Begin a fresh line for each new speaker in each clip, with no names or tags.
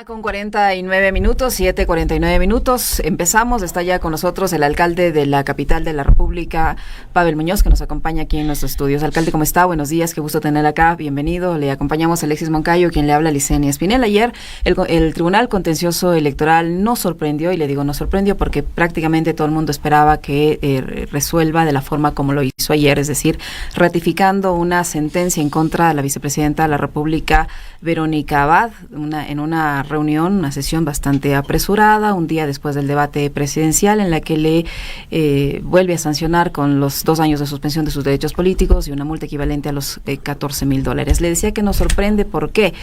Con 49 minutos, 7:49 minutos. Empezamos. Está ya con nosotros el alcalde de la capital de la República, Pavel Muñoz, que nos acompaña aquí en nuestros estudios. Alcalde, ¿cómo está? Buenos días, qué gusto tenerla acá. Bienvenido. Le acompañamos a Alexis Moncayo, quien le habla, Licenia Espinel. Ayer el Tribunal Contencioso Electoral nos sorprendió, y le digo nos sorprendió porque prácticamente todo el mundo esperaba que resuelva de la forma como lo hizo ayer, es decir, ratificando una sentencia en contra de la vicepresidenta de la República, Verónica Abad, en una reunión, una sesión bastante apresurada, un día después del debate presidencial, en la que le vuelve a sancionar con los 2 años de suspensión de sus derechos políticos y una multa equivalente a los $14,000. Le decía que nos sorprende, ¿por qué?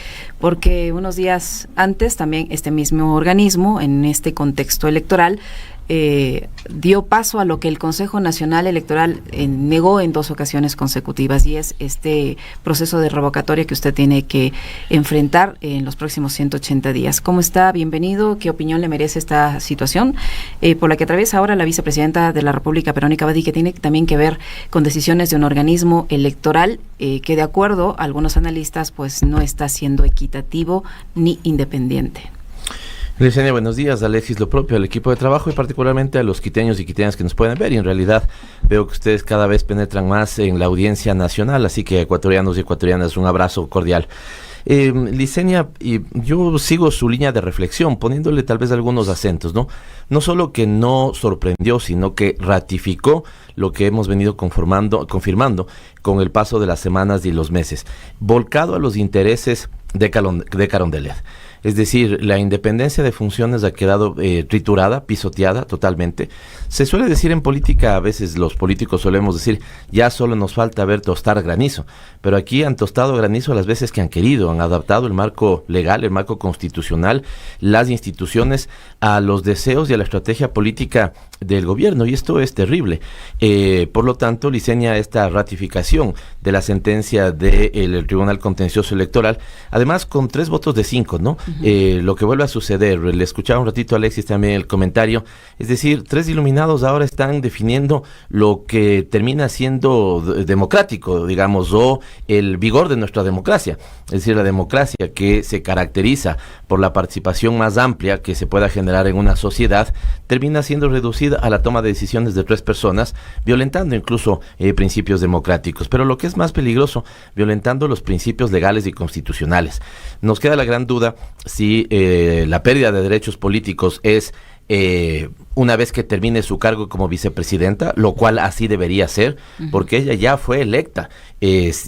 Porque unos días antes también este mismo organismo, en este contexto electoral, dio paso a lo que el Consejo Nacional Electoral negó en 2 ocasiones consecutivas, y es este proceso de revocatoria que usted tiene que enfrentar en los próximos 180 días. ¿Cómo está? Bienvenido. ¿Qué opinión le merece esta situación por la que atraviesa ahora la vicepresidenta de la República, Verónica Abad, y que tiene también que ver con decisiones de un organismo electoral que, de acuerdo a algunos analistas, pues no está siendo equitativo ni independiente?
Licenia, buenos días. Alexis, lo propio al equipo de trabajo y particularmente a los quiteños y quiteñas que nos pueden ver, y en realidad veo que ustedes cada vez penetran más en la audiencia nacional, así que ecuatorianos y ecuatorianas, un abrazo cordial. Licenia, yo sigo su línea de reflexión, poniéndole tal vez algunos acentos, ¿no? No solo que no sorprendió, sino que ratificó lo que hemos venido confirmando con el paso de las semanas y los meses, volcado a los intereses de Carondelet. Es decir, la independencia de funciones ha quedado triturada, pisoteada totalmente. Se suele decir en política, a veces los políticos solemos decir, ya solo nos falta ver tostar granizo. Pero aquí han tostado granizo las veces que han querido, han adaptado el marco legal, el marco constitucional, las instituciones a los deseos y a la estrategia política del gobierno, y esto es terrible. Por lo tanto, Licenia, esta ratificación de la sentencia del Tribunal Contencioso Electoral, además con 3 votos de 5, ¿no? Lo que vuelve a suceder, le escuchaba un ratito a Alexis también el comentario, es decir, 3 iluminados ahora están definiendo lo que termina siendo democrático, digamos, o el vigor de nuestra democracia, es decir, la democracia que se caracteriza por la participación más amplia que se pueda generar en una sociedad, termina siendo reducida a la toma de decisiones de 3 personas, violentando incluso principios democráticos, pero lo que es más peligroso, violentando los principios legales y constitucionales. Nos queda la gran duda si la pérdida de derechos políticos es una vez que termine su cargo como vicepresidenta, lo cual así debería ser, porque ella ya fue electa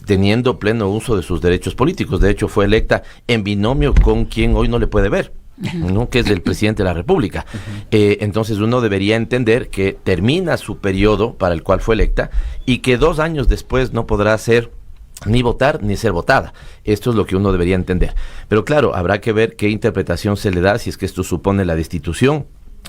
teniendo pleno uso de sus derechos políticos. De hecho, fue electa en binomio con quien hoy no le puede ver, ¿no? Que es el presidente de la República. Entonces uno debería entender que termina su periodo para el cual fue electa y que 2 años después no podrá ser ni votar ni ser votada. Esto es lo que uno debería entender. Pero claro, habrá que ver qué interpretación se le da, si es que esto supone la destitución,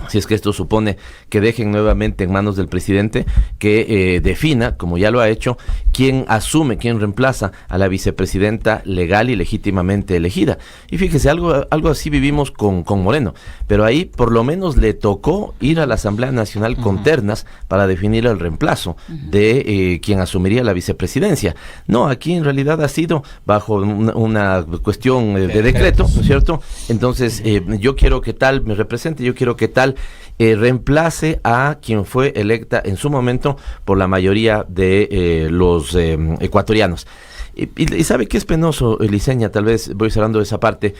si es que esto supone que dejen nuevamente en manos del presidente que defina, como ya lo ha hecho, quién asume, quién reemplaza a la vicepresidenta legal y legítimamente elegida. Y fíjese, algo así vivimos con Moreno, pero ahí por lo menos le tocó ir a la Asamblea Nacional con ternas para definir el reemplazo de quien asumiría la vicepresidencia. No, aquí en realidad ha sido bajo una cuestión de decreto, ¿no es cierto? Entonces yo quiero que tal me represente, yo quiero que tal reemplace a quien fue electa en su momento por la mayoría de los ecuatorianos. Y sabe qué es penoso, Licenia, tal vez voy cerrando esa parte,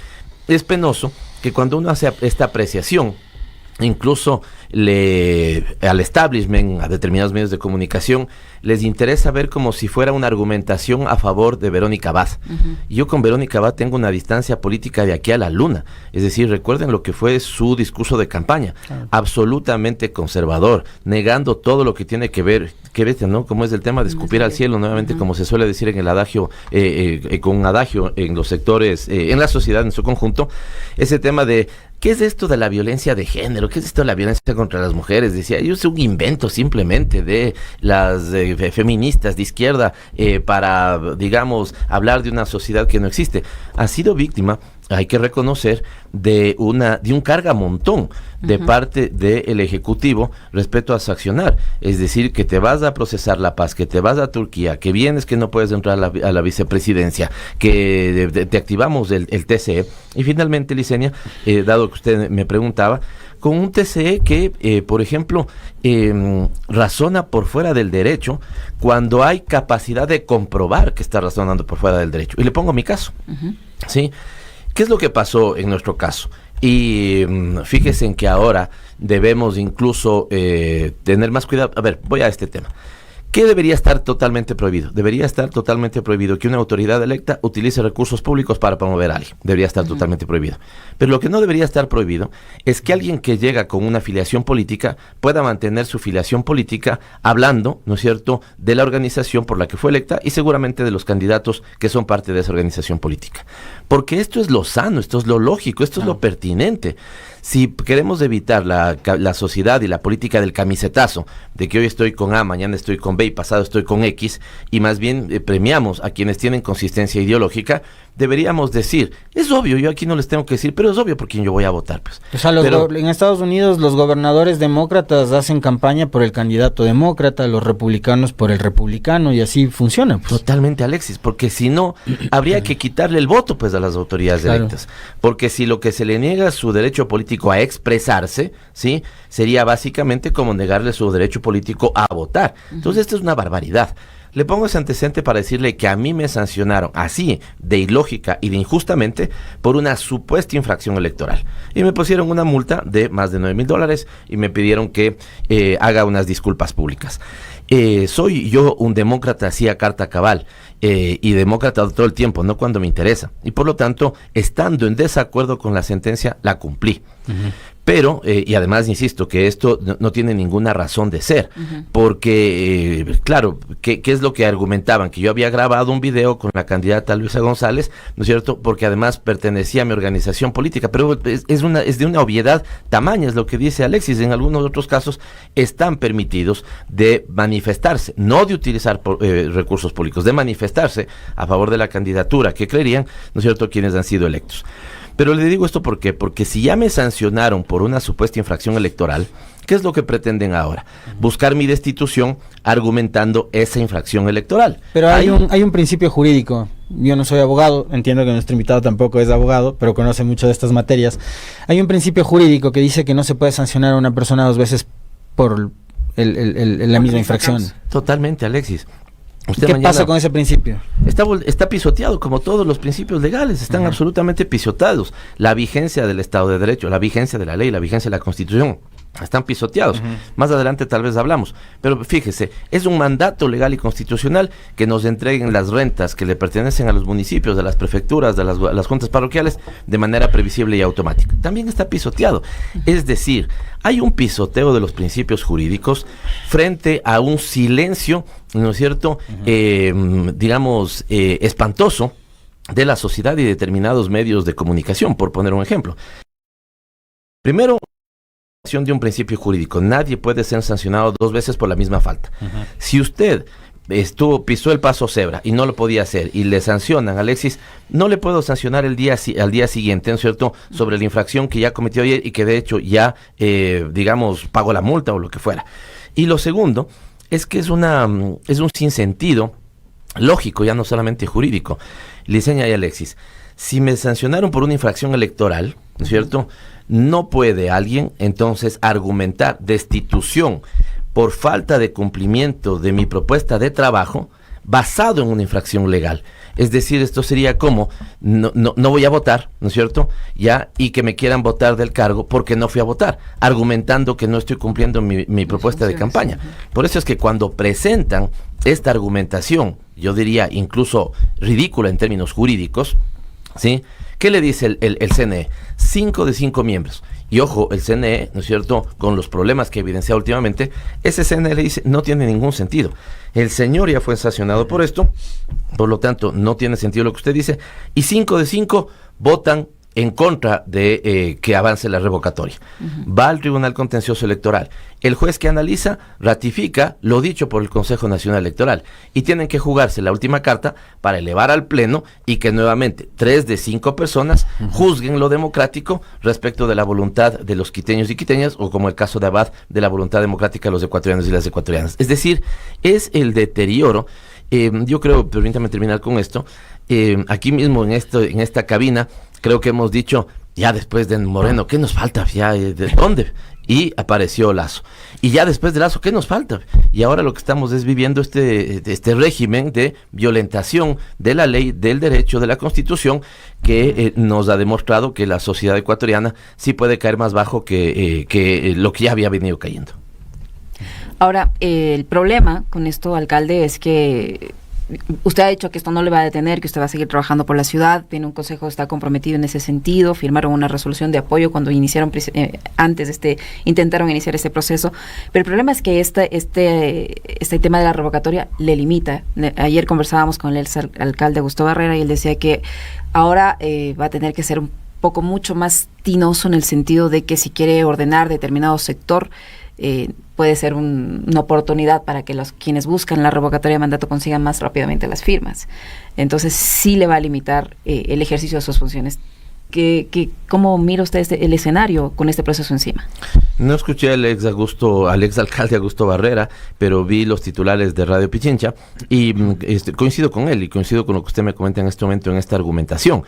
es penoso que cuando uno hace esta apreciación, incluso al establishment, a determinados medios de comunicación, les interesa ver como si fuera una argumentación a favor de Verónica Abad. Yo con Verónica Abad tengo una distancia política de aquí a la luna. Es decir, recuerden lo que fue su discurso de campaña. Absolutamente conservador, negando todo lo que tiene que ver, ¿no? Como es el tema de escupir al cielo, nuevamente, como se suele decir en el adagio, con un adagio en los sectores, en la sociedad en su conjunto, ese tema de ¿qué es esto de la violencia de género? ¿Qué es esto de la violencia contra las mujeres? Decía, yo es un invento simplemente de las feministas de izquierda para, digamos, hablar de una sociedad que no existe. Ha sido víctima hay que reconocer, de un cargamontón de parte del Ejecutivo respecto a sancionar. Es decir, que te vas a procesar la paz, que te vas a Turquía, que vienes que no puedes entrar a la vicepresidencia, que te activamos el TCE. Y finalmente, Licenia, dado que usted me preguntaba, con un TCE que, por ejemplo, razona por fuera del derecho cuando hay capacidad de comprobar que está razonando por fuera del derecho. Y le pongo mi caso, ¿sí? ¿Qué es lo que pasó en nuestro caso? Y fíjense en que ahora debemos incluso tener más cuidado. A ver, voy a este tema. ¿Qué debería estar totalmente prohibido? Debería estar totalmente prohibido que una autoridad electa utilice recursos públicos para promover a alguien. Debería estar totalmente prohibido. Pero lo que no debería estar prohibido es que alguien que llega con una filiación política pueda mantener su filiación política hablando, ¿no es cierto?, de la organización por la que fue electa y seguramente de los candidatos que son parte de esa organización política. Porque esto es lo sano, esto es lo lógico, esto es lo pertinente. Si queremos evitar la sociedad y la política del camisetazo, de que hoy estoy con A, mañana estoy con B y pasado estoy con X, y más bien premiamos a quienes tienen consistencia ideológica, deberíamos decir, es obvio, yo aquí no les tengo que decir, pero es obvio por quién yo voy a votar. Pues.
O sea, en Estados Unidos los gobernadores demócratas hacen campaña por el candidato demócrata, los republicanos por el republicano, y así funciona. Pues.
Totalmente, Alexis, porque si no, habría que quitarle el voto pues a las autoridades electas. Porque si lo que se le niega es su derecho político a expresarse, ¿sí?, sería básicamente como negarle su derecho político a votar. Entonces, esto es una barbaridad. Le pongo ese antecedente para decirle que a mí me sancionaron así, de ilógica y de injustamente, por una supuesta infracción electoral. Y me pusieron una multa de más de $9,000 y me pidieron que haga unas disculpas públicas. Soy yo un demócrata así a carta cabal, y demócrata todo el tiempo, no cuando me interesa. Y por lo tanto, estando en desacuerdo con la sentencia, la cumplí. Pero, y además insisto, que esto no tiene ninguna razón de ser, porque, claro, ¿qué es lo que argumentaban? Que yo había grabado un video con la candidata Luisa González, ¿no es cierto?, porque además pertenecía a mi organización política, pero es de una obviedad tamaña, es lo que dice Alexis. En algunos otros casos están permitidos de manifestarse, no de utilizar recursos públicos, de manifestarse a favor de la candidatura que creerían, ¿no es cierto?, quienes han sido electos. Pero le digo esto ¿por qué? Porque si ya me sancionaron por una supuesta infracción electoral, ¿qué es lo que pretenden ahora? Buscar mi destitución argumentando esa infracción electoral.
Pero hay un principio jurídico. Yo no soy abogado, entiendo que nuestro invitado tampoco es abogado, pero conoce mucho de estas materias. Hay un principio jurídico que dice que no se puede sancionar a una persona 2 veces por la misma infracción.
Totalmente, Alexis.
¿Qué pasa con ese principio?
Está pisoteado, como todos los principios legales, están absolutamente pisoteados. La vigencia del Estado de Derecho, la vigencia de la ley, la vigencia de la Constitución, están pisoteados. Más adelante tal vez hablamos. Pero fíjese, es un mandato legal y constitucional que nos entreguen las rentas que le pertenecen a los municipios, de las prefecturas, de las juntas parroquiales, de manera previsible y automática. También está pisoteado. Es decir, hay un pisoteo de los principios jurídicos frente a un silencio, ¿no es cierto?, digamos, espantoso de la sociedad y determinados medios de comunicación, por poner un ejemplo. Primero, de un principio jurídico. Nadie puede ser sancionado 2 veces por la misma falta. Si usted pisó el paso cebra y no lo podía hacer y le sancionan, Alexis, no le puedo sancionar al día siguiente, ¿no es cierto?, sobre la infracción que ya cometió ayer y que de hecho ya, digamos, pagó la multa o lo que fuera. Y lo segundo es que es un sinsentido lógico, ya no solamente jurídico. Licenia y Alexis, si me sancionaron por una infracción electoral, ¿no es cierto?, no puede alguien entonces argumentar destitución por falta de cumplimiento de mi propuesta de trabajo basado en una infracción legal. Es decir, esto sería como, no voy a votar, ¿no es cierto?, ya, y que me quieran votar del cargo porque no fui a votar, argumentando que no estoy cumpliendo mi propuesta de campaña. Por eso es que cuando presentan esta argumentación, yo diría incluso ridícula en términos jurídicos, ¿sí?, ¿qué le dice el CNE? 5 de 5 miembros. Y ojo, el CNE, ¿no es cierto?, con los problemas que evidencia últimamente, ese CNE le dice, no tiene ningún sentido. El señor ya fue sancionado por esto, por lo tanto, no tiene sentido lo que usted dice. Y 5 de 5 votan en contra de que avance la revocatoria. Va al Tribunal Contencioso Electoral. El juez que analiza ratifica lo dicho por el Consejo Nacional Electoral y tienen que jugarse la última carta para elevar al Pleno y que nuevamente 3 de 5 personas juzguen lo democrático respecto de la voluntad de los quiteños y quiteñas, o como el caso de Abad, de la voluntad democrática de los ecuatorianos y las ecuatorianas. Es decir, es el deterioro. Yo creo, permítame terminar con esto, aquí mismo en esta cabina, creo que hemos dicho, ya después de Moreno, ¿qué nos falta? Ya, ¿de dónde? Y apareció Lasso. Y ya después de Lasso, ¿qué nos falta? Y ahora lo que estamos es viviendo este régimen de violentación de la ley, del derecho, de la Constitución, que nos ha demostrado que la sociedad ecuatoriana sí puede caer más bajo que lo que ya había venido cayendo.
Ahora, el problema con esto, alcalde, es que usted ha dicho que esto no le va a detener, que usted va a seguir trabajando por la ciudad, tiene un consejo que está comprometido en ese sentido, firmaron una resolución de apoyo cuando intentaron iniciar este proceso, pero el problema es que este tema de la revocatoria le limita. Ayer conversábamos con el alcalde Augusto Barrera y él decía que ahora va a tener que ser un poco mucho más tinoso en el sentido de que si quiere ordenar determinado sector, puede ser una oportunidad para que quienes buscan la revocatoria de mandato consigan más rápidamente las firmas. Entonces sí le va a limitar el ejercicio de sus funciones. ¿Cómo mira usted el escenario con este proceso encima?
No escuché al ex alcalde Augusto Barrera, pero vi los titulares de Radio Pichincha y coincido con él y coincido con lo que usted me comenta en este momento en esta argumentación.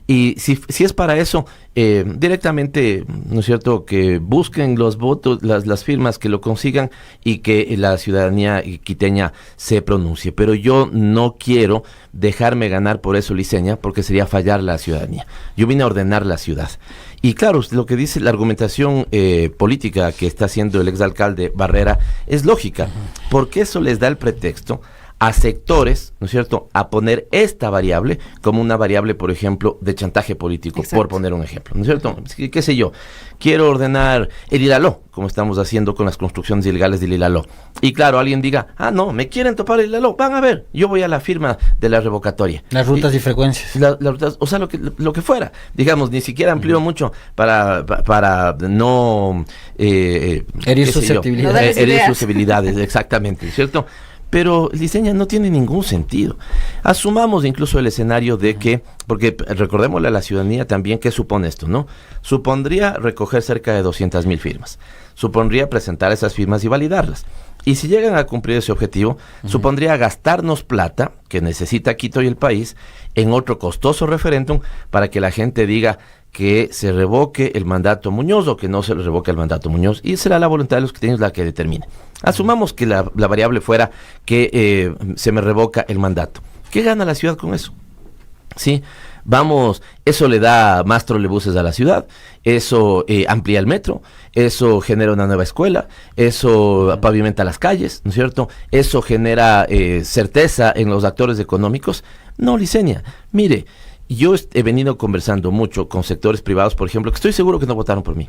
Y si es para eso, directamente, ¿no es cierto?, que busquen los votos, las firmas, que lo consigan y que la ciudadanía quiteña se pronuncie. Pero yo no quiero dejarme ganar por eso, Liceña, porque sería fallar la ciudadanía. Yo vine a ordenar la ciudad. Y claro, lo que dice la argumentación política que está haciendo el exalcalde Barrera es lógica, porque eso les da el pretexto a sectores, ¿no es cierto?, a poner esta variable como una variable, por ejemplo, de chantaje político. Exacto. Por poner un ejemplo, ¿no es cierto? ¿Qué sé yo? Quiero ordenar el Ilaló, como estamos haciendo con las construcciones ilegales del Ilaló. Y claro, alguien diga, no, me quieren topar el Ilaló, van a ver, yo voy a la firma de la revocatoria.
Las rutas y frecuencias.
Las rutas, o sea, lo que fuera. Digamos, ni siquiera amplío mucho para no...
herir susceptibilidades.
Herir susceptibilidades, exactamente, ¿cierto? Pero Liceña no tiene ningún sentido. Asumamos incluso el escenario de que, porque recordémosle a la ciudadanía también qué supone esto, ¿no? Supondría recoger cerca de 200,000 firmas. Supondría presentar esas firmas y validarlas. Y si llegan a cumplir ese objetivo, supondría gastarnos plata, que necesita Quito y el país, en otro costoso referéndum para que la gente diga que se revoque el mandato Muñoz o que no se le revoque el mandato Muñoz, y será la voluntad de los quiteños la que determine. Asumamos que la variable fuera que se me revoca el mandato. ¿Qué gana la ciudad con eso? Sí, eso le da más trolebuses a la ciudad, eso amplía el metro, eso genera una nueva escuela, eso pavimenta las calles, ¿no es cierto? Eso genera certeza en los actores económicos. No, Liceña, mire, yo he venido conversando mucho con sectores privados, por ejemplo, que estoy seguro que no votaron por mí,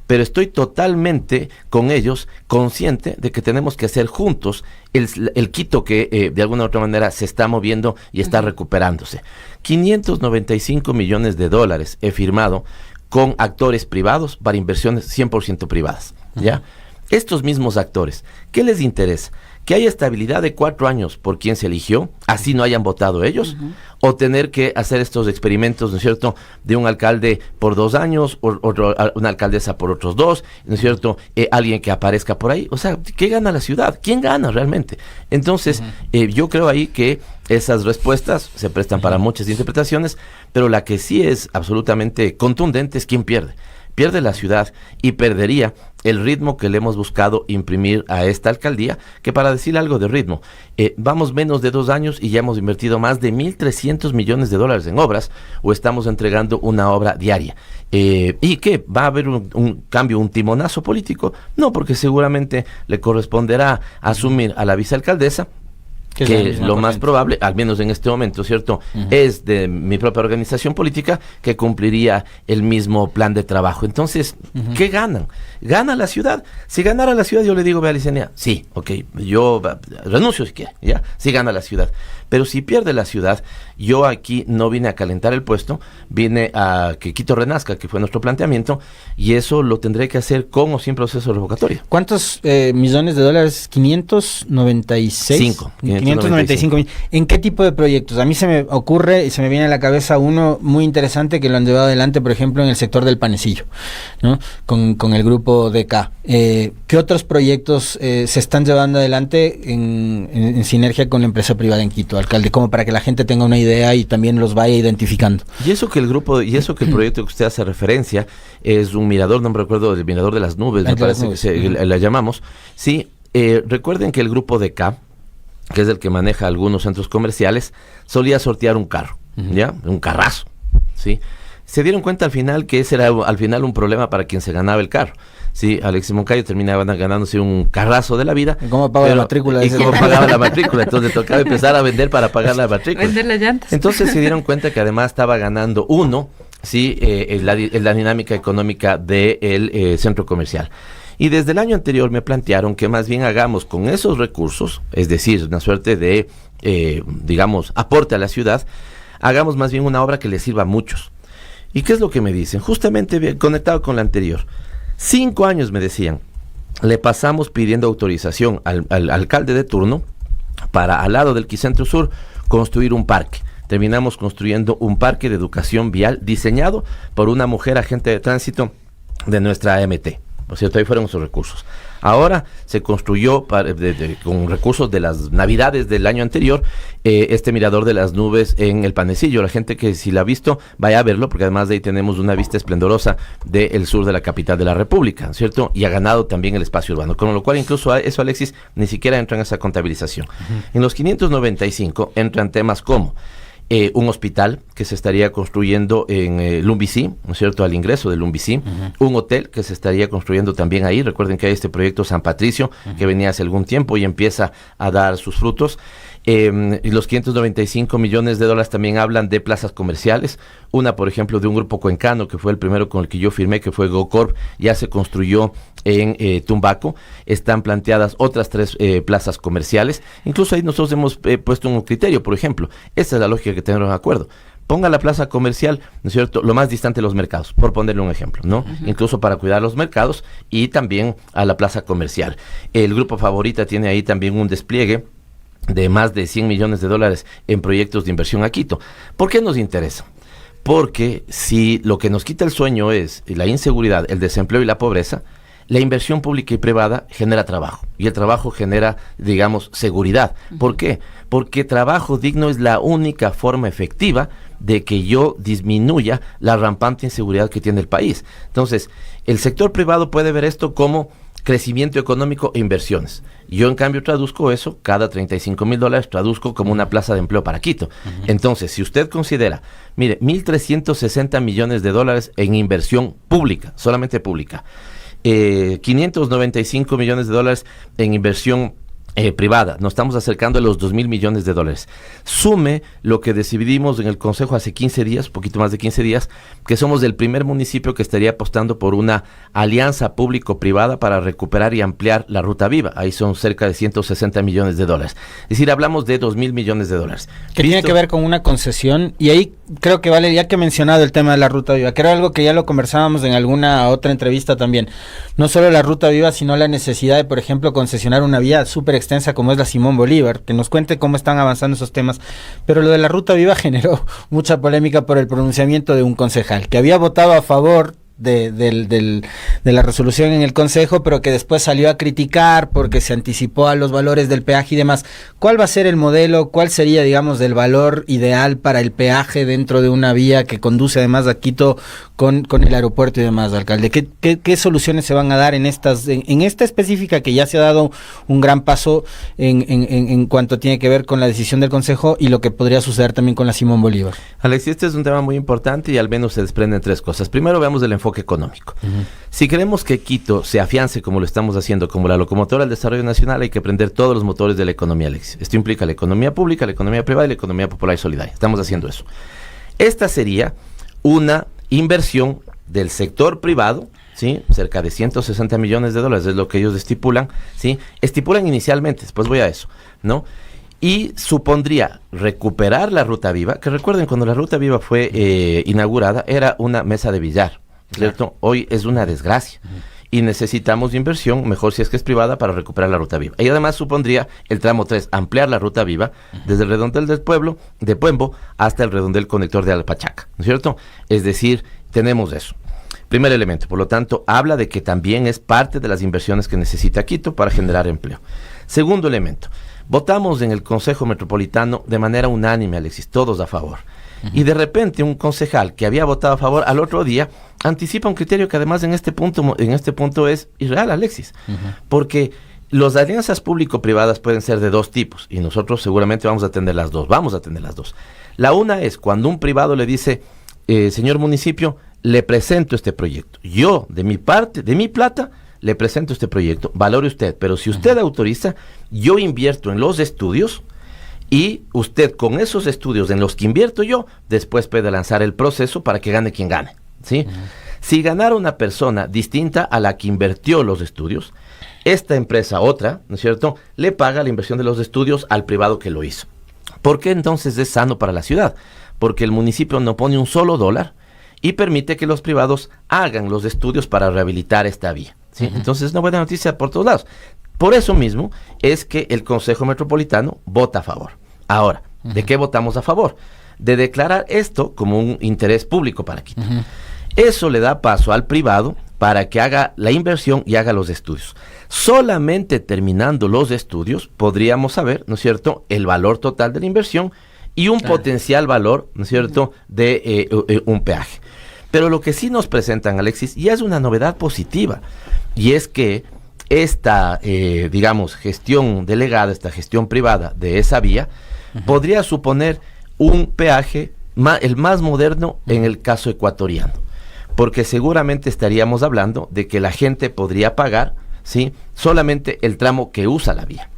pero estoy totalmente con ellos consciente de que tenemos que hacer juntos el Quito que de alguna u otra manera se está moviendo y está recuperándose. 595 millones de dólares he firmado con actores privados para inversiones 100% privadas, ¿ya? Estos mismos actores, ¿qué les interesa? Que haya estabilidad de 4 años por quien se eligió, así no hayan votado ellos, o tener que hacer estos experimentos, ¿no es cierto?, de un alcalde por 2 años, una alcaldesa por otros 2, ¿no es cierto?, alguien que aparezca por ahí. O sea, ¿qué gana la ciudad? ¿Quién gana realmente? Entonces, yo creo ahí que esas respuestas se prestan para muchas interpretaciones, pero la que sí es absolutamente contundente es quién pierde. Pierde la ciudad y perdería el ritmo que le hemos buscado imprimir a esta alcaldía, que para decir algo de ritmo, vamos menos de 2 años y ya hemos invertido más de 1.300 millones de dólares en obras, o estamos entregando una obra diaria. ¿Y qué? ¿Va a haber un cambio, un timonazo político? No, porque seguramente le corresponderá asumir a la vicealcaldesa que lo más probable, al menos en este momento, ¿cierto? Es de mi propia organización política que cumpliría el mismo plan de trabajo. Entonces, ¿qué ganan? ¿Gana la ciudad? Si ganara la ciudad, yo le digo, vea, Licenia, sí, ok, yo renuncio si quiere, ya, sí gana la ciudad. Pero si pierde la ciudad, yo aquí no vine a calentar el puesto, vine a que Quito renazca, que fue nuestro planteamiento, y eso lo tendré que hacer con o sin proceso revocatorio.
¿Cuántos millones de dólares? 596. 595. ¿En qué tipo de proyectos? A mí se me ocurre y se me viene a la cabeza uno muy interesante que lo han llevado adelante, por ejemplo, en el sector del panecillo, ¿no? Con el grupo DK. ¿Qué otros proyectos se están llevando adelante en sinergia con la empresa privada en Quito, alcalde? Como para que la gente tenga una idea y también los vaya identificando.
Y eso que el proyecto que usted hace referencia es un mirador, no me recuerdo, el mirador de las nubes, me parece que la llamamos. Sí, recuerden que el grupo DK, que es el que maneja algunos centros comerciales, solía sortear un carro, ¿ya? Un carrazo, ¿sí? Se dieron cuenta al final que ese era al final un problema para quien se ganaba el carro. Sí, Alexis Moncayo terminaba ganándose un carrazo de la vida.
¿Y cómo pagaba la matrícula?
¿Y cómo pagaba la matrícula? Entonces tocaba empezar a vender para pagar la matrícula.
Vender las llantas.
Entonces se dieron cuenta que además estaba ganando sí, la dinámica económica del centro comercial. Y desde el año anterior me plantearon que más bien hagamos con esos recursos, es decir, una suerte de, digamos, aporte a la ciudad, hagamos más bien una obra que le sirva a muchos. ¿Y qué es lo que me dicen? Justamente conectado con la anterior. 5 años me decían, le pasamos pidiendo autorización al alcalde de turno para, al lado del Quicentro Sur, construir un parque. Terminamos construyendo un parque de educación vial diseñado por una mujer agente de tránsito de nuestra AMT. ¿No es cierto? Ahí fueron esos recursos. Ahora se construyó con recursos de las navidades del año anterior este mirador de las nubes en el Panecillo. La gente que si la ha visto vaya a verlo, porque además de ahí tenemos una vista esplendorosa del sur de la capital de la República, ¿cierto? Y ha ganado también el espacio urbano, con lo cual incluso eso, Alexis, ni siquiera entra en esa contabilización. En los 595 entran temas como un hospital que se estaría construyendo en Lumbicí, ¿no es cierto?, al ingreso de Lumbicí, un hotel que se estaría construyendo también ahí. Recuerden que hay este proyecto San Patricio que venía hace algún tiempo y empieza a dar sus frutos. Y los 595 millones de dólares también hablan de plazas comerciales. Una, por ejemplo, de un grupo cuencano que fue el primero con el que yo firmé, que fue GoCorp, ya se construyó en Tumbaco. Están planteadas otras 3 plazas comerciales. Incluso ahí nosotros hemos puesto un criterio, por ejemplo. Esta es la lógica que tenemos de acuerdo. Ponga la plaza comercial, ¿no es cierto?, lo más distante de los mercados, por ponerle un ejemplo, ¿no? Incluso para cuidar los mercados y también a la plaza comercial. El grupo Favorita tiene ahí también un despliegue de más de 100 millones de dólares en proyectos de inversión a Quito. ¿Por qué nos interesa? Porque si lo que nos quita el sueño es la inseguridad, el desempleo y la pobreza, la inversión pública y privada genera trabajo. Y el trabajo genera, digamos, seguridad. ¿Por qué? Porque trabajo digno es la única forma efectiva de que yo disminuya la rampante inseguridad que tiene el país. Entonces, el sector privado puede ver esto como crecimiento económico e inversiones. Yo, en cambio, traduzco eso, cada 35 mil dólares, traduzco como una plaza de empleo para Quito. Entonces, si usted considera, mire, 1.360 millones de dólares en inversión pública, solamente pública, 595 millones de dólares en inversión privada, nos estamos acercando a los 2.000 millones de dólares. Sume lo que decidimos en el Consejo hace 15 días, poquito más de 15 días, que somos el primer municipio que estaría apostando por una alianza público-privada para recuperar y ampliar la Ruta Viva. Ahí son cerca de 160 millones de dólares. Es decir, hablamos de 2.000 millones de dólares.
Que tiene que ver con una concesión, y ahí creo que vale, ya que he mencionado el tema de la Ruta Viva, que era algo que ya lo conversábamos en alguna otra entrevista también. No solo la Ruta Viva, sino la necesidad de, por ejemplo, concesionar una vía súper extensa como es la Simón Bolívar, que nos cuente cómo están avanzando esos temas. Pero lo de la Ruta Viva generó mucha polémica por el pronunciamiento de un concejal que había votado a favor de la resolución en el Consejo, pero que después salió a criticar porque se anticipó a los valores del peaje y demás. ¿Cuál va a ser el modelo? ¿Cuál sería, digamos, el valor ideal para el peaje dentro de una vía que conduce además a Quito con el aeropuerto y demás, alcalde? ¿Qué soluciones se van a dar en esta específica, que ya se ha dado un gran paso en cuanto tiene que ver con la decisión del Consejo y lo que podría suceder también con la Simón Bolívar?
Alexis, este es un tema muy importante y al menos se desprenden 3 cosas. Primero, veamos el enfoque enfoque económico. Si queremos que Quito se afiance como lo estamos haciendo, como la locomotora del desarrollo nacional, hay que prender todos los motores de la economía, Alexis. Esto implica la economía pública, la economía privada y la economía popular y solidaria. Estamos haciendo eso. Esta sería una inversión del sector privado, ¿sí? Cerca de 160 millones de dólares es lo que ellos estipulan, ¿sí? Estipulan inicialmente, después voy a eso, ¿no? Y supondría recuperar la Ruta Viva, que recuerden, cuando la Ruta Viva fue inaugurada, era una mesa de billar, ¿cierto? Claro. Hoy es una desgracia. Y necesitamos inversión, mejor si es que es privada, para recuperar la Ruta Viva. Y además supondría el tramo 3, ampliar la Ruta Viva desde el redondel del pueblo, de Puembo, hasta el redondel conector de Alpachaca, ¿no es cierto? Es decir, tenemos eso. Primer elemento, por lo tanto, habla de que también es parte de las inversiones que necesita Quito para generar empleo. Segundo elemento, votamos en el Consejo Metropolitano de manera unánime, Alexis, todos a favor. Y de repente un concejal que había votado a favor al otro día anticipa un criterio que además en este punto es irreal, Alexis. Porque las alianzas público-privadas pueden ser de dos tipos y nosotros seguramente vamos a atender las dos. La una es cuando un privado le dice, señor municipio, le presento este proyecto. Yo, de mi parte, de mi plata, le presento este proyecto, valore usted, pero si usted autoriza, yo invierto en los estudios y usted con esos estudios en los que invierto yo, después puede lanzar el proceso para que gane quien gane, ¿sí? Si ganara una persona distinta a la que invirtió los estudios, esta empresa, otra, ¿no es cierto?, le paga la inversión de los estudios al privado que lo hizo. ¿Por qué entonces es sano para la ciudad? Porque el municipio no pone un solo dólar y permite que los privados hagan los estudios para rehabilitar esta vía, ¿sí? Entonces es una buena noticia por todos lados. Por eso mismo es que el Consejo Metropolitano vota a favor. Ahora, ¿de qué votamos a favor? De declarar esto como un interés público para Quito. Eso le da paso al privado para que haga la inversión y haga los estudios. Solamente terminando los estudios podríamos saber, ¿no es cierto?, el valor total de la inversión y un potencial valor, ¿no es cierto?, de un peaje. Pero lo que sí nos presentan, Alexis, y es una novedad positiva, y es que esta, gestión delegada, esta gestión privada de esa vía, podría suponer un peaje el más moderno en el caso ecuatoriano, porque seguramente estaríamos hablando de que la gente podría pagar, ¿sí?, solamente el tramo que usa la vía,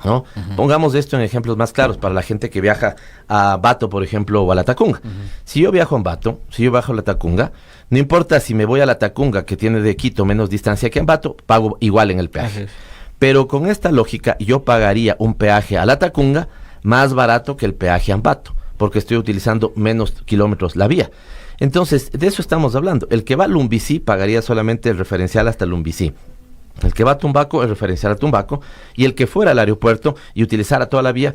¿no? Pongamos esto en ejemplos más claros para la gente que viaja a Bato, por ejemplo, o a La Tacunga. Si yo viajo a Bato, si yo bajo a La Tacunga, no importa si me voy a La Tacunga, que tiene de Quito menos distancia que en Bato, pago igual en el peaje. Pero con esta lógica, yo pagaría un peaje a La Tacunga más barato que el peaje a Ambato, porque estoy utilizando menos kilómetros la vía. Entonces, de eso estamos hablando. El que va a Lumbicí pagaría solamente el referencial hasta Lumbicí. El que va a Tumbaco, el referencial a Tumbaco, y el que fuera al aeropuerto y utilizara toda la vía,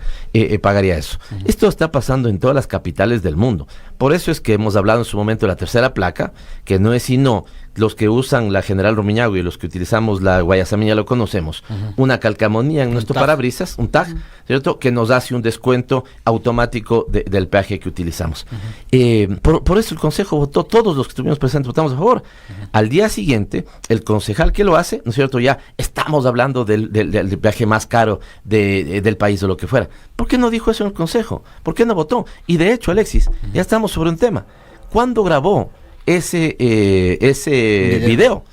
pagaría eso. Esto está pasando en todas las capitales del mundo. Por eso es que hemos hablado en su momento de la tercera placa, que no es sino los que usan la General Rumiñahui y los que utilizamos la Guayasamín ya lo conocemos, una calcamonía en nuestro parabrisas, un tag, ¿cierto?, que nos hace un descuento automático del peaje que utilizamos. Por eso el Consejo votó, todos los que estuvimos presentes votamos a favor. Al día siguiente, el concejal que lo hace, ¿no es cierto?, ya estamos hablando del peaje más caro del país o lo que fuera. ¿Por qué no dijo eso en el Consejo? ¿Por qué no votó? Y de hecho, Alexis, ya estamos sobre un tema. ¿Cuándo grabó ese video?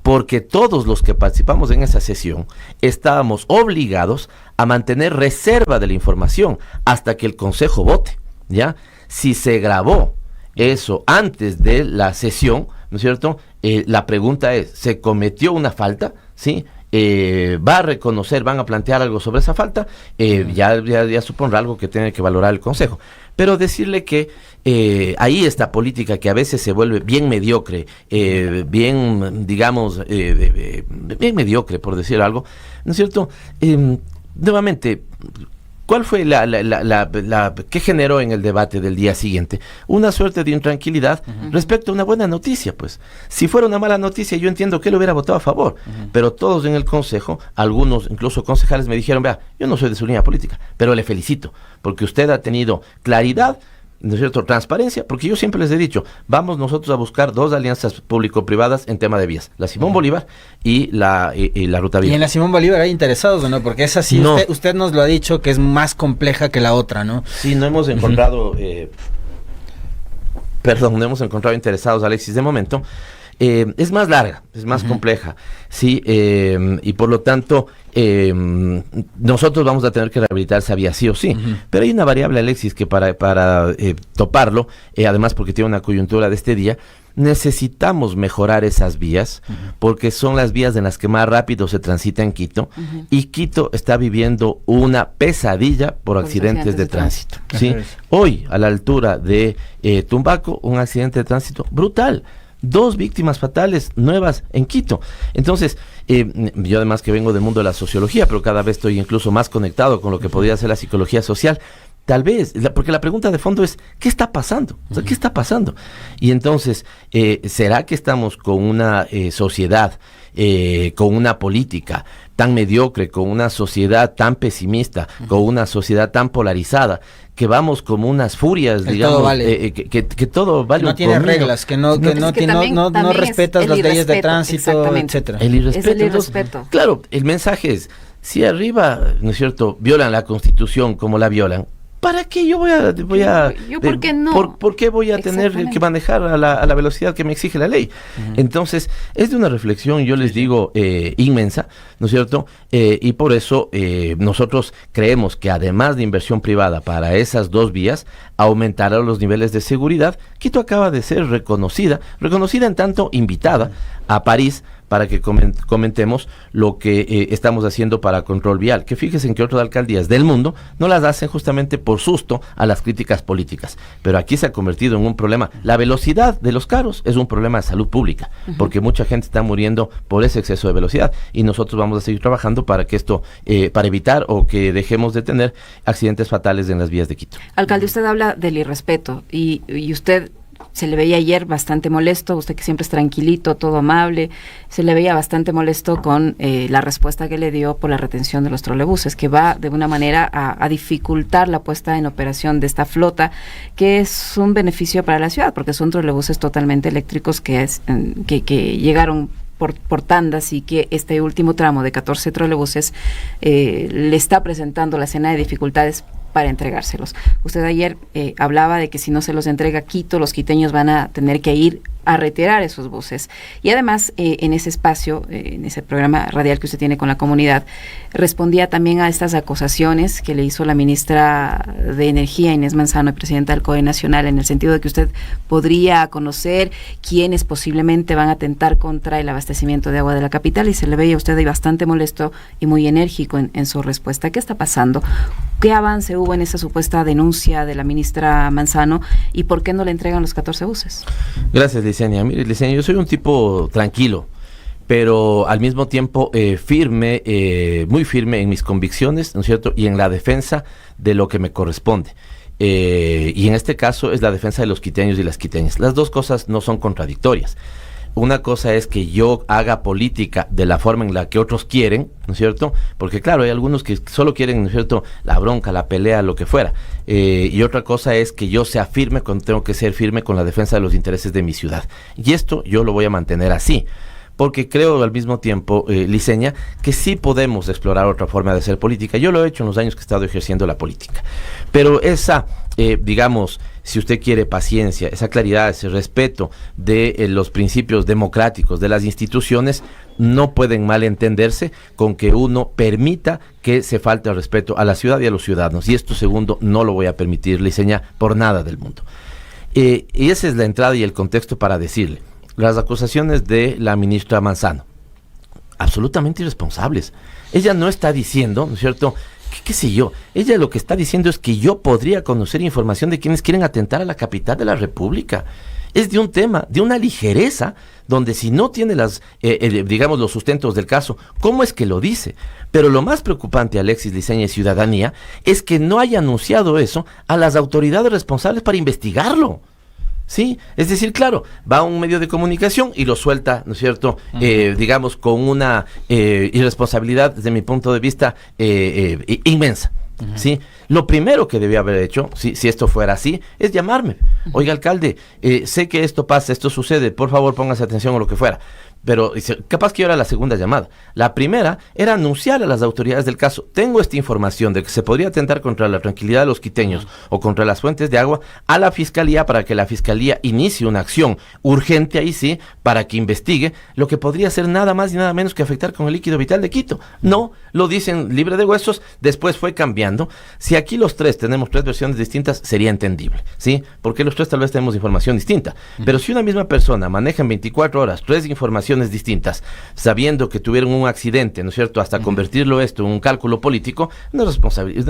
Porque todos los que participamos en esa sesión estábamos obligados a mantener reserva de la información hasta que el Consejo vote, ¿ya? Si se grabó eso antes de la sesión, ¿no es cierto?, la pregunta es, ¿se cometió una falta? ¿Sí? ¿Va a reconocer, van a plantear algo sobre esa falta? Ya supondrá algo que tiene que valorar el Consejo. Pero decirle que ahí esta política que a veces se vuelve bien mediocre, bien mediocre, por decir algo, ¿no es cierto? Nuevamente, ¿cuál fue qué generó en el debate del día siguiente? Una suerte de intranquilidad respecto a una buena noticia, pues. Si fuera una mala noticia, yo entiendo que él hubiera votado a favor, pero todos en el Consejo, algunos, incluso concejales, me dijeron, vea, yo no soy de su línea política, pero le felicito, porque usted ha tenido claridad, ¿no es cierto?, transparencia, porque yo siempre les he dicho, vamos nosotros a buscar dos alianzas público-privadas en tema de vías, la Simón Bolívar y la Ruta Vía.
Y en la Simón Bolívar hay interesados, ¿no? Porque esa sí, no. Usted nos lo ha dicho que es más compleja que la otra, ¿no?
Sí, no hemos encontrado, no hemos encontrado interesados, Alexis, de momento. es más larga, es más compleja, sí, y por lo tanto nosotros vamos a tener que rehabilitar esa vía sí o sí, pero hay una variable, Alexis, que para toparlo, además porque tiene una coyuntura de este día, necesitamos mejorar esas vías, porque son las vías en las que más rápido se transita en Quito, y Quito está viviendo una pesadilla por accidentes de tránsito, ¿sí? Hoy, a la altura de Tumbaco, un accidente de tránsito brutal. 2 víctimas fatales nuevas en Quito. Entonces, yo además que vengo del mundo de la sociología, pero cada vez estoy incluso más conectado con lo que podría ser la psicología social. Tal vez, porque la pregunta de fondo es, ¿qué está pasando? O sea, ¿qué está pasando? Y entonces, ¿será que estamos con una sociedad, con una política tan mediocre, con una sociedad tan pesimista, con una sociedad tan polarizada, que vamos como unas furias, digamos,
todo vale.
que todo vale?
No tiene reglas, que no respetas las leyes de tránsito, etcétera.
El irrespeto.
Es el irrespeto.
Entonces, claro, el mensaje es, si arriba, ¿no es cierto?, violan la Constitución como la violan, ¿para qué yo voy a
¿por qué no?
¿Por qué voy a tener que manejar a la velocidad que me exige la ley? Entonces, es de una reflexión, yo les digo, inmensa, ¿no es cierto? Y por eso nosotros creemos que además de inversión privada para esas 2 vías, aumentará los niveles de seguridad. Quito acaba de ser reconocida en tanto invitada a París para que comentemos lo que estamos haciendo para control vial, que fíjense en que otras alcaldías del mundo no las hacen justamente por susto a las críticas políticas, pero aquí se ha convertido en un problema. La velocidad de los carros es un problema de salud pública, porque mucha gente está muriendo por ese exceso de velocidad, y nosotros vamos a seguir trabajando para que esto, para evitar o que dejemos de tener accidentes fatales en las vías de Quito.
Alcalde, usted habla del irrespeto, y usted se le veía ayer bastante molesto, usted que siempre es tranquilito, todo amable, se le veía bastante molesto con la respuesta que le dio por la retención de los trolebuses, que va de una manera a dificultar la puesta en operación de esta flota, que es un beneficio para la ciudad, porque son trolebuses totalmente eléctricos que llegaron por tandas, y que este último tramo de 14 trolebuses le está presentando la escena de dificultades para entregárselos. Usted ayer hablaba de que si no se los entrega Quito, los quiteños van a tener que ir a retirar esos buses. Y además, en ese espacio, en ese programa radial que usted tiene con la comunidad, respondía también a estas acusaciones que le hizo la ministra de Energía, Inés Manzano, y presidenta del COE Nacional, en el sentido de que usted podría conocer quiénes posiblemente van a atentar contra el abastecimiento de agua de la capital, y se le veía a usted ahí bastante molesto y muy enérgico en su respuesta. ¿Qué está pasando? ¿Qué avance hubo en esa supuesta denuncia de la ministra Manzano, y por qué no le entregan los 14 buses?
Gracias, Licenia. Mire, Licenia, yo soy un tipo tranquilo, pero al mismo tiempo firme, muy firme en mis convicciones, ¿no es cierto?, y en la defensa de lo que me corresponde. Y en este caso es la defensa de los quiteños y las quiteñas. Las dos cosas no son contradictorias. Una cosa es que yo haga política de la forma en la que otros quieren, ¿no es cierto? Porque claro, hay algunos que solo quieren, ¿no es cierto?, la bronca, la pelea, lo que fuera. Y otra cosa es que yo sea firme cuando tengo que ser firme con la defensa de los intereses de mi ciudad. Y esto yo lo voy a mantener así, porque creo al mismo tiempo, Liceña, que sí podemos explorar otra forma de hacer política. Yo lo he hecho en los años que he estado ejerciendo la política. Pero esa, digamos, si usted quiere paciencia, esa claridad, ese respeto de los principios democráticos de las instituciones, no pueden malentenderse con que uno permita que se falte el respeto a la ciudad y a los ciudadanos. Y esto segundo no lo voy a permitir, Liceña, por nada del mundo. Y esa es la entrada y el contexto para decirle. Las acusaciones de la ministra Manzano, absolutamente irresponsables. Ella no está diciendo, ¿no es cierto?, ¿qué sé yo? Ella lo que está diciendo es que yo podría conocer información de quienes quieren atentar a la capital de la República. Es de un tema, de una ligereza, donde si no tiene digamos, los sustentos del caso, ¿cómo es que lo dice? Pero lo más preocupante, Alexis, Liceña y ciudadanía, es que no haya anunciado eso a las autoridades responsables para investigarlo. Sí, es decir, claro, va a un medio de comunicación y lo suelta, ¿no es cierto?, digamos, con una irresponsabilidad, desde mi punto de vista, inmensa. ¿Sí? Lo primero que debía haber hecho, si esto fuera así, es llamarme. Oiga, alcalde, sé que esto pasa, esto sucede, por favor póngase atención o lo que fuera. pero capaz que era la segunda llamada. La primera era anunciar a las autoridades del caso: tengo esta información de que se podría atentar contra la tranquilidad de los quiteños o contra las fuentes de agua, a la fiscalía, para que la fiscalía inicie una acción urgente ahí sí, para que investigue lo que podría ser nada más y nada menos que afectar con el líquido vital de Quito. No, lo dicen libre de huesos, después fue cambiando. Si aquí los tres tenemos tres versiones distintas, sería entendible, ¿sí? Porque los tres tal vez tenemos información distinta. Pero si una misma persona maneja en 24 horas tres informaciones distintas, sabiendo que tuvieron un accidente, ¿no es cierto?, hasta convertirlo esto en un cálculo político, es una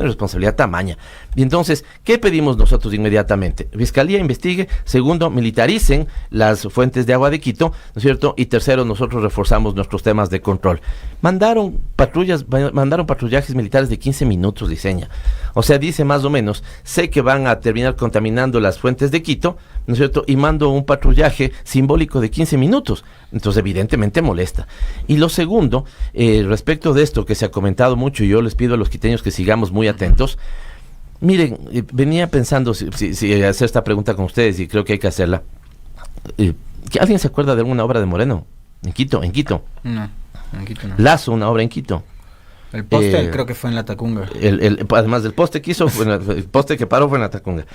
responsabilidad tamaña. Y entonces, ¿qué pedimos nosotros inmediatamente? Fiscalía investigue. Segundo, militaricen las fuentes de agua de Quito, ¿no es cierto? Y tercero, nosotros reforzamos nuestros temas de control. Mandaron patrullajes militares de 15 minutos, diseña. O sea, dice más o menos, sé que van a terminar contaminando las fuentes de Quito, ¿no es cierto?, y mando un patrullaje simbólico de 15 minutos. Entonces, evidentemente molesta. Y lo segundo, respecto de esto que se ha comentado mucho, y yo les pido a los quiteños que sigamos muy atentos. Miren, venía pensando si hacer esta pregunta con ustedes, y creo que hay que hacerla. ¿Alguien se acuerda de alguna obra de Moreno? En Quito.
No, en Quito no.
Lazo, una obra en Quito.
El poste creo que fue en la Tacunga.
Además del poste que hizo, el poste que paró fue en la Tacunga.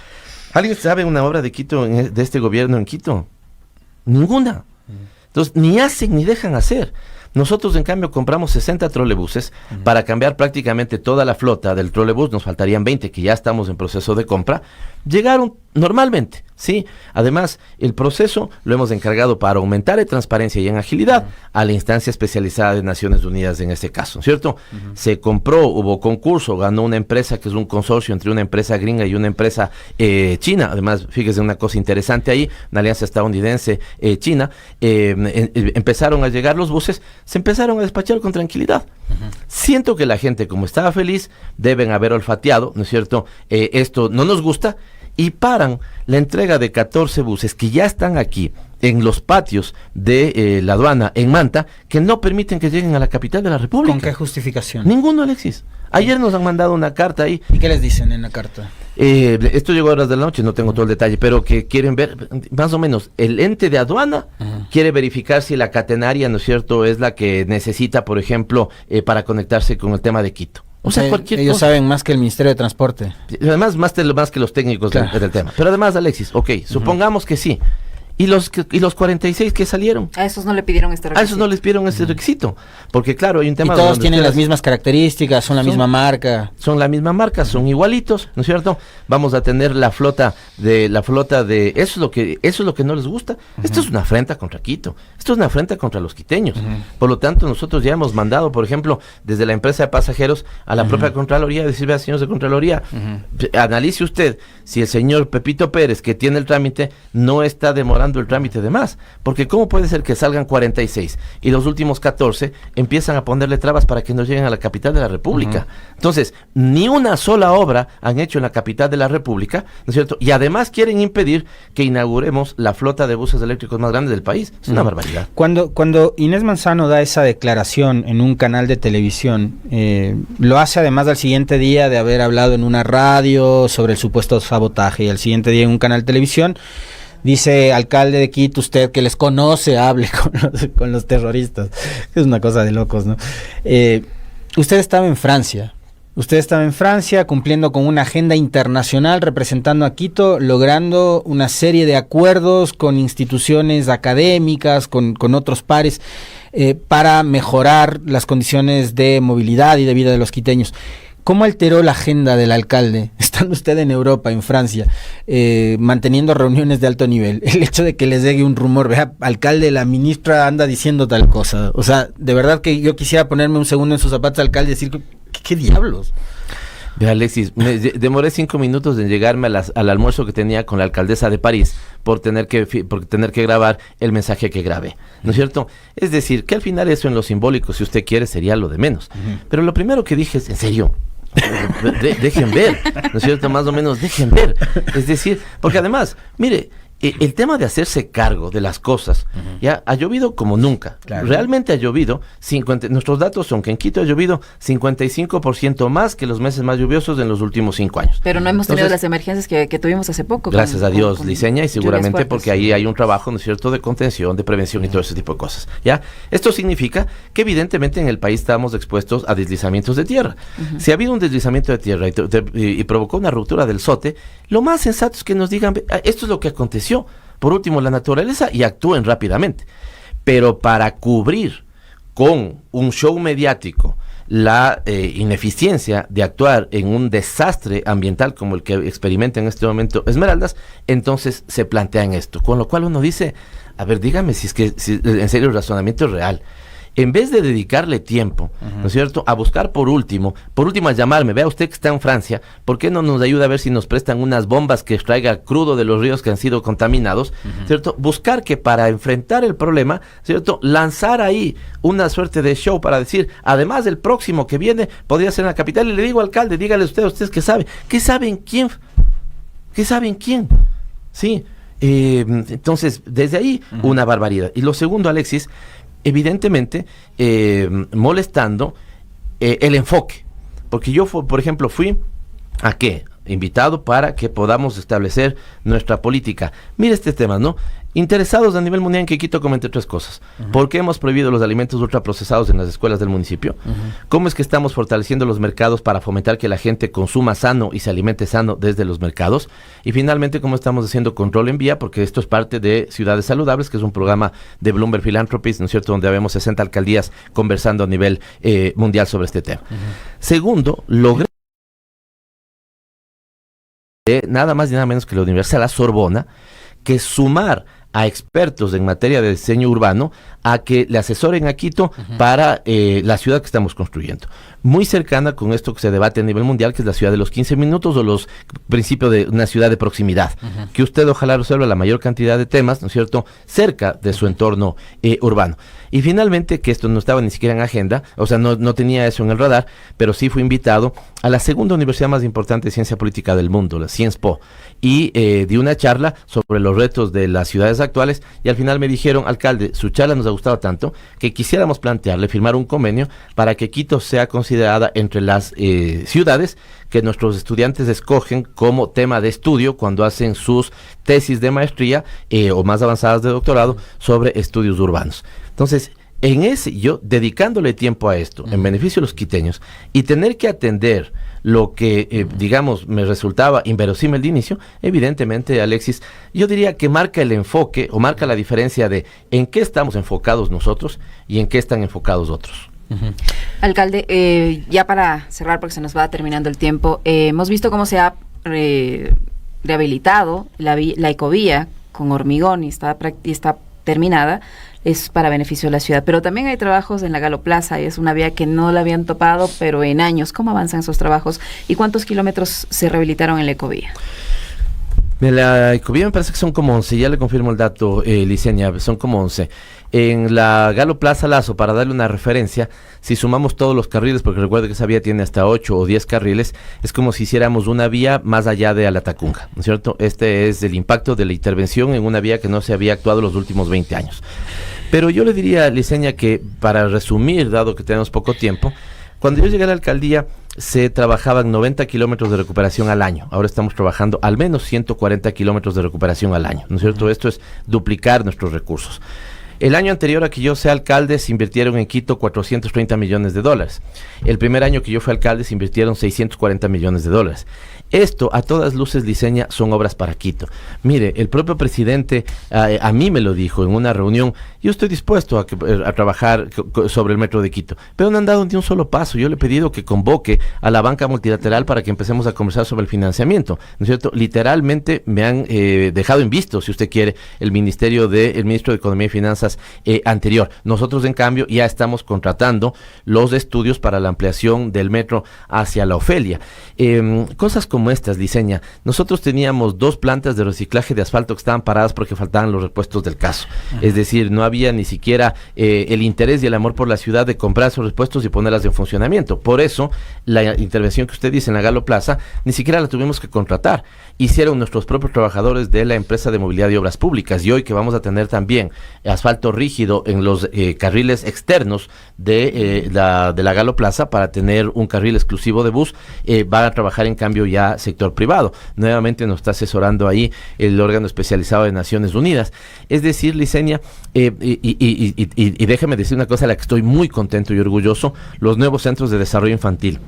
¿Alguien sabe una obra de Quito, de este gobierno en Quito? Ninguna. Entonces, ni hacen ni dejan hacer. Nosotros, en cambio, compramos 60 trolebuses para cambiar prácticamente toda la flota del trolebús. Nos faltarían 20, que ya estamos en proceso de compra. Llegaron normalmente, ¿sí? Además, el proceso lo hemos encargado para aumentar en transparencia y en agilidad a la instancia especializada de Naciones Unidas en este caso, ¿cierto? Se compró, hubo concurso, ganó una empresa que es un consorcio entre una empresa gringa y una empresa china. Además, fíjese una cosa interesante ahí, una alianza estadounidense-china. Empezaron a llegar los buses, se empezaron a despachar con tranquilidad. Siento que la gente, como estaba feliz, deben haber olfateado, ¿no es cierto? Esto no nos gusta, y paran la entrega de 14 buses que ya están aquí en los patios de la aduana en Manta, que no permiten que lleguen a la capital de la República.
¿Con qué justificación?
Ninguno, Alexis. Ayer nos han mandado una carta ahí.
¿Y qué les dicen en la carta?
Esto llegó a horas de la noche, no tengo todo el detalle, pero que quieren ver, más o menos, el ente de aduana quiere verificar si la catenaria, ¿no es cierto?, es la que necesita, por ejemplo, para conectarse con el tema de Quito. O sea,
ellos saben más que el Ministerio de Transporte.
Además, más que los técnicos del tema. Pero además, Alexis, supongamos que sí. ¿Y los 46 que salieron?
A esos no le pidieron este requisito.
A esos no les pidieron ese requisito. Porque claro, hay un tema...
Y todos tienen las mismas características, son la misma marca.
Son la misma marca, son igualitos, ¿no es cierto? Vamos a tener la flota de... Eso es lo que no les gusta. Esto es una afrenta contra Quito. Esto es una afrenta contra los quiteños. Por lo tanto, nosotros ya hemos mandado, por ejemplo, desde la empresa de pasajeros a la propia Contraloría, decirle a los señores de Contraloría, analice usted si el señor Pepito Pérez, que tiene el trámite, no está demorando el trámite de más, porque cómo puede ser que salgan 46 y los últimos 14 empiezan a ponerle trabas para que no lleguen a la capital de la República. Entonces, ni una sola obra han hecho en la capital de la República, ¿no es cierto? Y además quieren impedir que inauguremos la flota de buses eléctricos más grande del país. Es una barbaridad.
Cuando Inés Manzano da esa declaración en un canal de televisión, lo hace además al siguiente día de haber hablado en una radio sobre el supuesto sabotaje, y al siguiente día en un canal de televisión dice: alcalde de Quito, usted que les conoce, hable con los terroristas. Es una cosa de locos, ¿no? Usted estaba en Francia. Usted estaba en Francia cumpliendo con una agenda internacional, representando a Quito, logrando una serie de acuerdos con instituciones académicas, con otros pares, para mejorar las condiciones de movilidad y de vida de los quiteños. ¿Cómo alteró la agenda del alcalde, estando usted en Europa, en Francia, manteniendo reuniones de alto nivel? El hecho de que les llegue un rumor: vea, alcalde, la ministra anda diciendo tal cosa. O sea, de verdad que yo quisiera ponerme un segundo en sus zapatos, alcalde, y decir, ¿qué diablos?
Ve, Alexis, me demoré 5 minutos en llegarme al almuerzo que tenía con la alcaldesa de París por tener que grabar el mensaje que grabé, ¿no es cierto? Es decir, que al final eso en lo simbólico, si usted quiere, sería lo de menos. Pero lo primero que dije es: en serio, dejen ver, ¿no es cierto? Más o menos dejen ver. Es decir, porque además, mire, el tema de hacerse cargo de las cosas, ya ha llovido como nunca.
Claro.
Realmente ha llovido, nuestros datos son que en Quito ha llovido 55% más que los meses más lluviosos en los últimos 5 años.
Pero no hemos tenido
Entonces,
las emergencias que tuvimos hace poco.
Gracias a Dios, Liceña, y
lluvias
seguramente
fuertes.
porque ahí hay un trabajo, ¿no es cierto?, de contención, de prevención y todo ese tipo de cosas, ¿ya? Esto significa que evidentemente en el país estamos expuestos a deslizamientos de tierra. Si ha habido un deslizamiento de tierra y provocó una ruptura del SOTE, lo más sensato es que nos digan, esto es lo que aconteció. Por último, la naturaleza, y actúen rápidamente. Pero para cubrir con un show mediático la ineficiencia de actuar en un desastre ambiental como el que experimenta en este momento Esmeraldas, entonces se plantean esto. Con lo cual uno dice, a ver, dígame si en serio el razonamiento es real. En vez de dedicarle tiempo, ¿no es cierto?, a buscar por último a llamarme, vea usted que está en Francia, ¿por qué no nos ayuda a ver si nos prestan unas bombas que extraiga crudo de los ríos que han sido contaminados, ¿cierto? Buscar que para enfrentar el problema, ¿cierto?, lanzar ahí una suerte de show para decir, además del próximo que viene, podría ser en la capital, y le digo, alcalde, dígale ustedes que sabe, ¿qué saben quién? Sí, entonces, desde ahí, una barbaridad. Y lo segundo, Alexis, evidentemente molestando el enfoque, porque yo por ejemplo fui ¿a qué? Invitado para que podamos establecer nuestra política. Mira este tema, ¿no? Interesados a nivel mundial en que Quito comente 3 cosas. ¿Por qué hemos prohibido los alimentos ultraprocesados en las escuelas del municipio? ¿Cómo es que estamos fortaleciendo los mercados para fomentar que la gente consuma sano y se alimente sano desde los mercados? Y finalmente, ¿cómo estamos haciendo control en vía? Porque esto es parte de Ciudades Saludables, que es un programa de Bloomberg Philanthropies, ¿no es cierto?, donde habemos 60 alcaldías conversando a nivel mundial sobre este tema. Segundo, lograr nada más y nada menos que la Universidad La Sorbona, que sumar a expertos en materia de diseño urbano a que le asesoren a Quito para la ciudad que estamos construyendo. Muy cercana con esto que se debate a nivel mundial, que es la ciudad de los 15 minutos o los principios de una ciudad de proximidad. Que usted ojalá resuelva la mayor cantidad de temas, ¿no es cierto?, cerca de su entorno urbano. Y finalmente, que esto no estaba ni siquiera en agenda, o sea, no tenía eso en el radar, pero sí fui invitado a la segunda universidad más importante de ciencia política del mundo, la CIENSPO, y di una charla sobre los retos de las ciudades actuales, y al final me dijeron, alcalde, su charla nos ha gustado tanto que quisiéramos plantearle firmar un convenio para que Quito sea considerada entre las ciudades que nuestros estudiantes escogen como tema de estudio cuando hacen sus tesis de maestría o más avanzadas de doctorado sobre estudios urbanos. Entonces, yo dedicándole tiempo a esto, en beneficio de los quiteños, y tener que atender lo que, digamos, me resultaba inverosímil de inicio, evidentemente, Alexis, yo diría que marca el enfoque o marca la diferencia de en qué estamos enfocados nosotros y en qué están enfocados otros.
Alcalde, ya para cerrar, porque se nos va terminando el tiempo, hemos visto cómo se ha rehabilitado la ecovía con hormigón y está terminada. Es para beneficio de la ciudad, pero también hay trabajos en la Galo Plaza, y es una vía que no la habían topado, pero en años. ¿Cómo avanzan esos trabajos y cuántos kilómetros se rehabilitaron en la ecovía?
La ecovía me parece que son como 11, ya le confirmo el dato, Liceña, son como 11. En la Galo Plaza Lazo, para darle una referencia, si sumamos todos los carriles, porque recuerde que esa vía tiene hasta 8 o 10 carriles, es como si hiciéramos una vía más allá de Alatacunga, ¿no es cierto? Este es el impacto de la intervención en una vía que no se había actuado los últimos 20 años. Pero yo le diría, Liceña, que para resumir, dado que tenemos poco tiempo, cuando yo llegué a la alcaldía se trabajaban 90 kilómetros de recuperación al año. Ahora estamos trabajando al menos 140 kilómetros de recuperación al año, ¿no es cierto? Esto es duplicar nuestros recursos. El año anterior a que yo sea alcalde se invirtieron en Quito 430 millones de dólares. El primer año que yo fui alcalde se invirtieron 640 millones de dólares. Esto, a todas luces, Liceña, son obras para Quito. Mire, el propio presidente a mí me lo dijo en una reunión. Yo estoy dispuesto a trabajar sobre el metro de Quito, pero no han dado ni un solo paso. Yo le he pedido que convoque a la banca multilateral para que empecemos a conversar sobre el financiamiento, ¿no es cierto? Literalmente me han dejado en visto, si usted quiere, el ministro de Economía y Finanzas empresas anterior. Nosotros, en cambio, ya estamos contratando los estudios para la ampliación del metro hacia la Ofelia. Cosas como estas, Liceña. Nosotros teníamos 2 plantas de reciclaje de asfalto que estaban paradas porque faltaban los repuestos del caso. Es decir, no había ni siquiera el interés y el amor por la ciudad de comprar esos repuestos y ponerlas en funcionamiento. Por eso, la intervención que usted dice en la Galo Plaza, ni siquiera la tuvimos que contratar. Hicieron nuestros propios trabajadores de la empresa de movilidad y obras públicas, y hoy que vamos a tener también asfalto rígido en los carriles externos de la Galo Plaza para tener un carril exclusivo de bus, van a trabajar en cambio ya sector privado. Nuevamente nos está asesorando ahí el órgano especializado de Naciones Unidas. Es decir, Liceña, y déjeme decir una cosa a la que estoy muy contento y orgulloso: los nuevos centros de desarrollo infantil.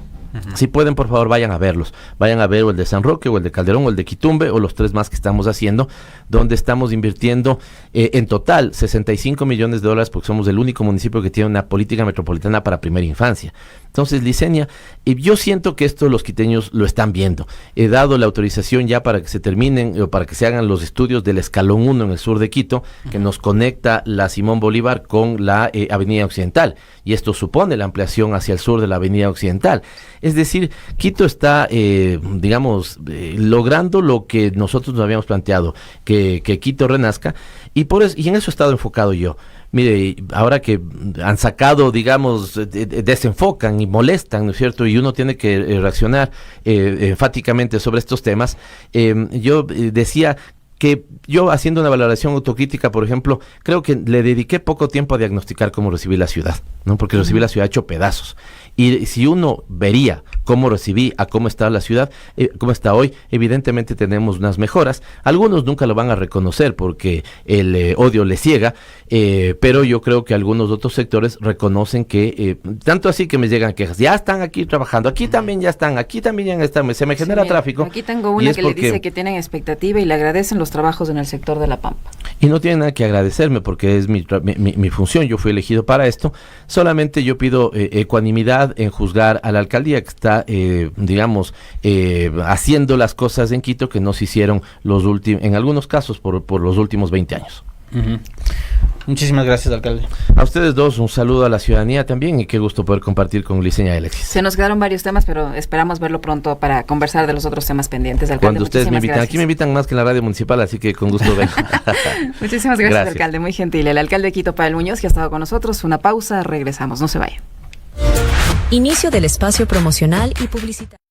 Si pueden, por favor, vayan a verlos. Vayan a ver o el de San Roque, o el de Calderón, o el de Quitumbe, o los 3 más que estamos haciendo, donde estamos invirtiendo en total 65 millones de dólares, porque somos el único municipio que tiene una política metropolitana para primera infancia. Entonces, Liceña, yo siento que esto los quiteños lo están viendo. He dado la autorización ya para que se terminen, o para que se hagan los estudios del escalón 1 en el sur de Quito, que nos conecta la Simón Bolívar con la Avenida Occidental, y esto supone la ampliación hacia el sur de la Avenida Occidental. Es decir, Quito está, logrando lo que nosotros nos habíamos planteado, que Quito renazca, y por eso, y en eso he estado enfocado yo. Mire, ahora que han sacado, desenfocan y molestan, ¿no es cierto? Y uno tiene que reaccionar enfáticamente sobre estos temas. Yo decía que yo, haciendo una valoración autocrítica, por ejemplo, creo que le dediqué poco tiempo a diagnosticar cómo recibí la ciudad, ¿no? Porque recibí la ciudad hecho pedazos. Y si uno vería cómo recibí a cómo está la ciudad, cómo está hoy, evidentemente tenemos unas mejoras. Algunos nunca lo van a reconocer porque el odio les ciega, pero yo creo que algunos otros sectores reconocen que, tanto así que me llegan quejas, ya están aquí trabajando, aquí también ya están, aquí también ya están, se me genera tráfico.
Aquí tengo una que le dice que tienen expectativa y le agradecen los trabajos en el sector de La Pampa.
Y no tiene nada que agradecerme porque es mi función, yo fui elegido para esto. Solamente yo pido ecuanimidad en juzgar a la alcaldía que está, haciendo las cosas en Quito que no se hicieron en algunos casos por los últimos 20 años.
Muchísimas gracias, alcalde.
A ustedes dos, un saludo a la ciudadanía también, y qué gusto poder compartir con Liceña y Alexis.
Se nos quedaron varios temas, pero esperamos verlo pronto para conversar de los otros temas pendientes. Alcalde,
cuando ustedes me invitan, aquí me invitan más que en la radio municipal, así que con gusto vengo.
Muchísimas gracias, alcalde, muy gentil. El alcalde de Quito, Pavel Muñoz, que ha estado con nosotros. Una pausa, regresamos, no se vayan.
Inicio del espacio promocional y publicitario.